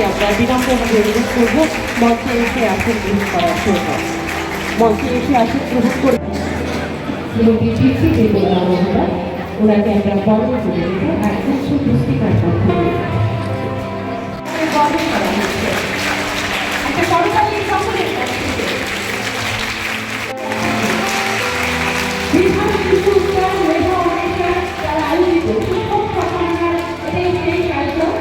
সবাইকে আমরা বিনম্রভাবে অনুরোধ করব মঞ্চে এসে আসন গ্রহণ করার জন্য। মঞ্চে এসে আসন গ্রহণ করে শ্রীমতী চিঠি মহোদয় ওনাকে আমরা বরণ করে দেব এক উচ্চ পুস্তিকার মাধ্যমে। বরণ করা হচ্ছে একটা সরকারি সকলের কাছ থেকে বিধান শিশু উদ্যান মেধা অনুষ্ঠান তারা আয়োজিত শিক্ষক সম্মাননার এটাই সেই কার্যক্রম।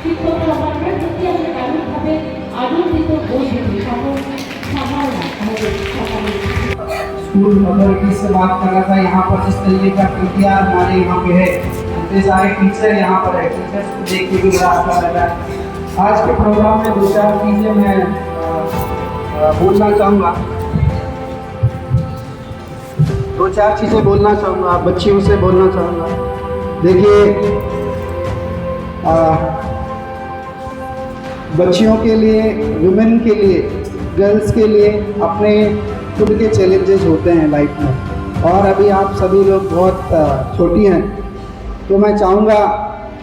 শিক্ষক সম্মাননার প্রতি আমরা দারুণভাবে আনন্দিত বসে সকল সম্মাননা আমাদের সকালে स्कूल अथॉरिटी से बात कर रहा था। यहाँ पर जिस तरीके का पीटीआर हमारे यहाँ पे है, इतने सारे टीचर यहाँ पर है, टीचर्स को देख के भी बड़ा अच्छा लग रहा है। आज के प्रोग्राम में दो चार चीज़ें मैं बोलना चाहूँगा, बच्चियों से बोलना चाहूँगा। देखिए, बच्चियों के लिए, वुमेन के लिए, गर्ल्स के लिए अपने खुद के चैलेंजेस होते हैं लाइफ में, और अभी आप सभी लोग बहुत छोटी हैं, तो मैं चाहूँगा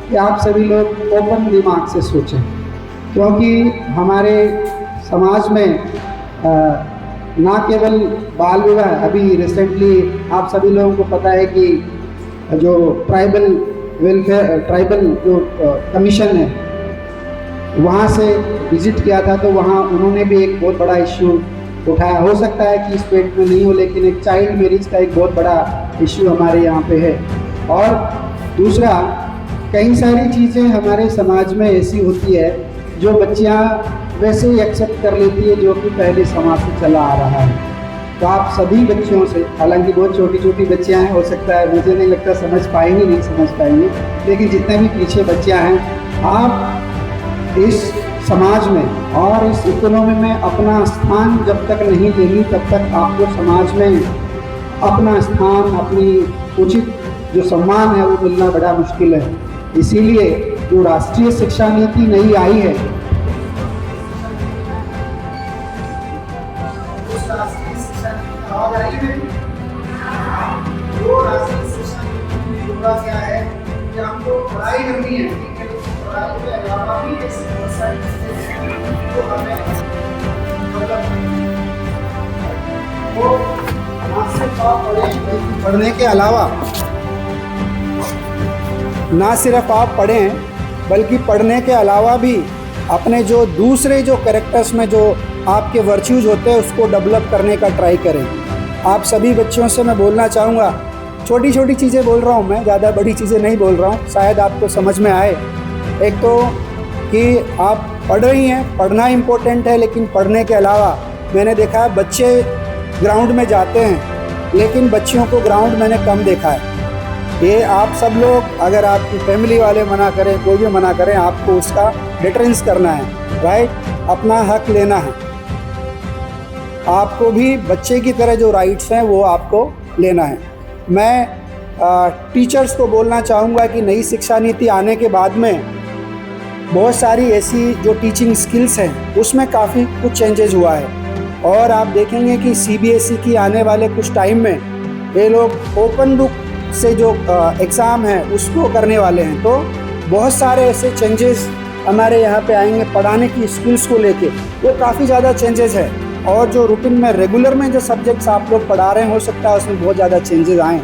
कि आप सभी लोग ओपन दिमाग से सोचें, क्योंकि हमारे समाज में ना केवल बाल विवाह, अभी रिसेंटली आप सभी लोगों को पता है कि जो ट्राइबल जो कमीशन है वहाँ से विजिट किया था, तो वहाँ उन्होंने भी एक बहुत बड़ा इश्यू उठाया। हो सकता है कि इस पेट में नहीं हो, लेकिन एक चाइल्ड मैरिज का एक बहुत बड़ा इश्यू हमारे यहाँ पे है। और दूसरा, कई सारी चीज़ें हमारे समाज में ऐसी होती है जो बच्चियाँ वैसे ही एक्सेप्ट कर लेती है, जो कि पहले समाज से चला आ रहा है। तो आप सभी बच्चियों से, हालांकि बहुत छोटी छोटी बच्चियाँ हैं, हो सकता है मुझे नहीं लगता समझ पाएंगी, नहीं समझ पाएंगी, लेकिन जितने भी पीछे बच्चियाँ हैं, आप इस समाज में और इस इकोनॉमी में अपना स्थान जब तक नहीं लेंगी, तब तक आपको समाज में अपना स्थान, अपनी उचित जो सम्मान है वो मिलना बड़ा मुश्किल है। इसीलिए जो राष्ट्रीय शिक्षा नीति नई आई है, उस राष्ट्रीय शिक्षा नीति आवाज आई है, वो राष्ट्रीय शिक्षा नीति में बोला गया है कि हमको पढ़ाई करनी है, पढ़ाई के अलावा भी ऐसी बहुत सारी चीजें हैं जो हमें मतलब वो ना सिर्फ आप पढ़ने के अलावा ना सिर्फ आप पढ़ें, बल्कि पढ़ने के अलावा भी अपने जो दूसरे जो कैरेक्टर्स में जो आपके वर्च्यूज होते हैं उसको डेवलप करने का ट्राई करें। आप सभी बच्चों से मैं बोलना चाहूँगा, छोटी छोटी चीज़ें बोल रहा हूँ मैं, ज़्यादा बड़ी चीज़ें नहीं बोल रहा हूँ, शायद आपको समझ में आए। एक तो कि आप पढ़ रही हैं, पढ़ना इम्पोर्टेंट है, लेकिन पढ़ने के अलावा मैंने देखा है बच्चे ग्राउंड में जाते हैं, लेकिन बच्चियों को ग्राउंड मैंने कम देखा है। ये आप सब लोग, अगर आपकी फैमिली वाले मना करें, कोई भी मना करें, आपको उसका डिटरेंस करना है, राइट? अपना हक लेना है, आपको भी बच्चे की तरह जो राइट्स हैं वो आपको लेना है। मैं टीचर्स को बोलना चाहूँगा कि नई शिक्षा नीति आने के बाद में बहुत सारी ऐसी जो टीचिंग स्किल्स हैं उसमें काफ़ी कुछ चेंजेस हुआ है, और आप देखेंगे कि CBSE की आने वाले कुछ टाइम में ये लोग ओपन बुक से जो एग्ज़ाम है उसको करने वाले हैं। तो बहुत सारे ऐसे चेंजेस हमारे यहाँ पे आएंगे पढ़ाने की स्किल्स को लेके, वो काफ़ी ज़्यादा चेंजेस है। और जो रूटीन में रेगुलर में जो सब्जेक्ट्स आप लोग पढ़ा रहे हैं, हो सकता है उसमें बहुत ज़्यादा चेंजेस आएँ।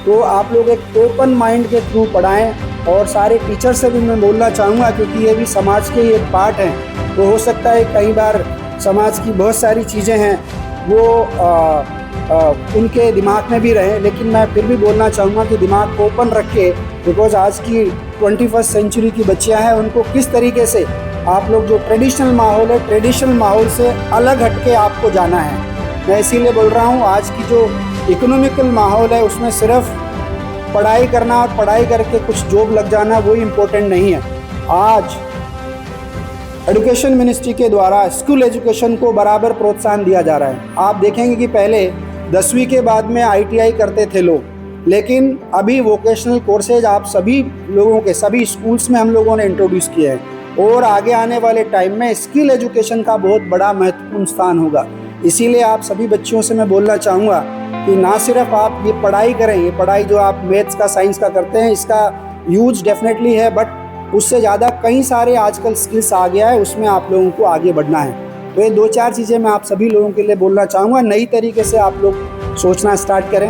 तो आप लोग एक ओपन माइंड के थ्रू पढ़ाएँ, और सारे टीचर से भी मैं बोलना चाहूँगा, क्योंकि ये भी समाज के ही एक पार्ट हैं। तो हो सकता है कई बार समाज की बहुत सारी चीज़ें हैं वो उनके दिमाग में भी रहे, लेकिन मैं फिर भी बोलना चाहूँगा कि दिमाग को ओपन रखे, बिकॉज आज की 21st सेंचुरी की बच्चियाँ हैं, उनको किस तरीके से आप लोग जो ट्रेडिशनल माहौल है, ट्रेडिशनल माहौल से अलग हटके आपको जाना है। मैं इसीलिए बोल रहा हूँ, आज की जो इकोनॉमिकल माहौल है उसमें सिर्फ पढ़ाई करना और पढ़ाई करके कुछ जॉब लग जाना वो इम्पोर्टेंट नहीं है। आज एजुकेशन मिनिस्ट्री के द्वारा स्कूल एजुकेशन को बराबर प्रोत्साहन दिया जा रहा है। आप देखेंगे कि पहले 10वीं के बाद में ITI करते थे लोग, लेकिन अभी वोकेशनल कोर्सेज आप सभी लोगों के सभी स्कूल्स में हम लोगों ने इंट्रोड्यूस किए हैं, और आगे आने वाले टाइम में स्किल एजुकेशन का बहुत बड़ा महत्वपूर्ण स्थान होगा। इसीलिए आप सभी बच्चियों से मैं बोलना चाहूँगा कि ना सिर्फ आप ये पढ़ाई करें, ये पढ़ाई जो आप मैथ्स का, साइंस का करते हैं, इसका यूज डेफिनेटली है, बट उससे ज़्यादा कई सारे आजकल स्किल्स आ गया है, उसमें आप लोगों को आगे बढ़ना है। तो ये 2-4 चीज़ें मैं आप सभी लोगों के लिए बोलना चाहूँगा। नई तरीके से आप लोग सोचना स्टार्ट करें।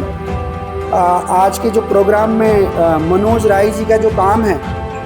आज के जो प्रोग्राम में मनोज राय जी का जो काम है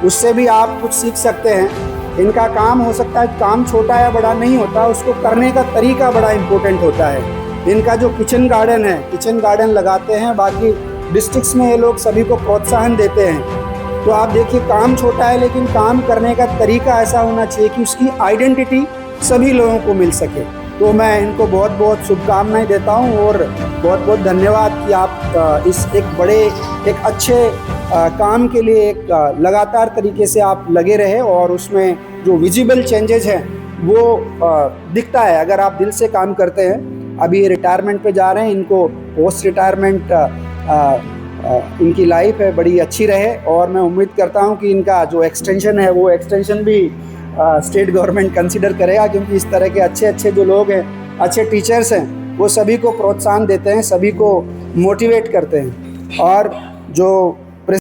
उससे भी आप कुछ सीख सकते हैं। इनका काम हो सकता है काम छोटा या बड़ा नहीं होता, उसको करने का तरीका बड़ा इम्पोर्टेंट होता है। इनका जो किचन गार्डन है, किचन गार्डन लगाते हैं, बाकी डिस्ट्रिक्ट्स में ये लोग सभी को प्रोत्साहन देते हैं। तो आप देखिए काम छोटा है लेकिन काम करने का तरीका ऐसा होना चाहिए कि उसकी आइडेंटिटी सभी लोगों को मिल सके। तो मैं इनको बहुत बहुत शुभकामनाएं देता हूं और बहुत बहुत धन्यवाद कि आप इस एक अच्छे काम के लिए एक लगातार तरीके से आप लगे रहे और उसमें जो विजिबल चेंजेस हैं वो दिखता है अगर आप दिल से काम करते हैं। अभी ये रिटायरमेंट पे जा रहे हैं, इनको पोस्ट रिटायरमेंट इनकी लाइफ है बड़ी अच्छी रहे और मैं उम्मीद करता हूं कि इनका जो एक्सटेंशन है वो एक्सटेंशन भी स्टेट गवर्नमेंट कंसिडर करेगा, क्योंकि इस तरह के अच्छे अच्छे जो लोग हैं, अच्छे टीचर्स हैं, वो सभी को प्रोत्साहन देते हैं, सभी को मोटिवेट करते हैं। और जो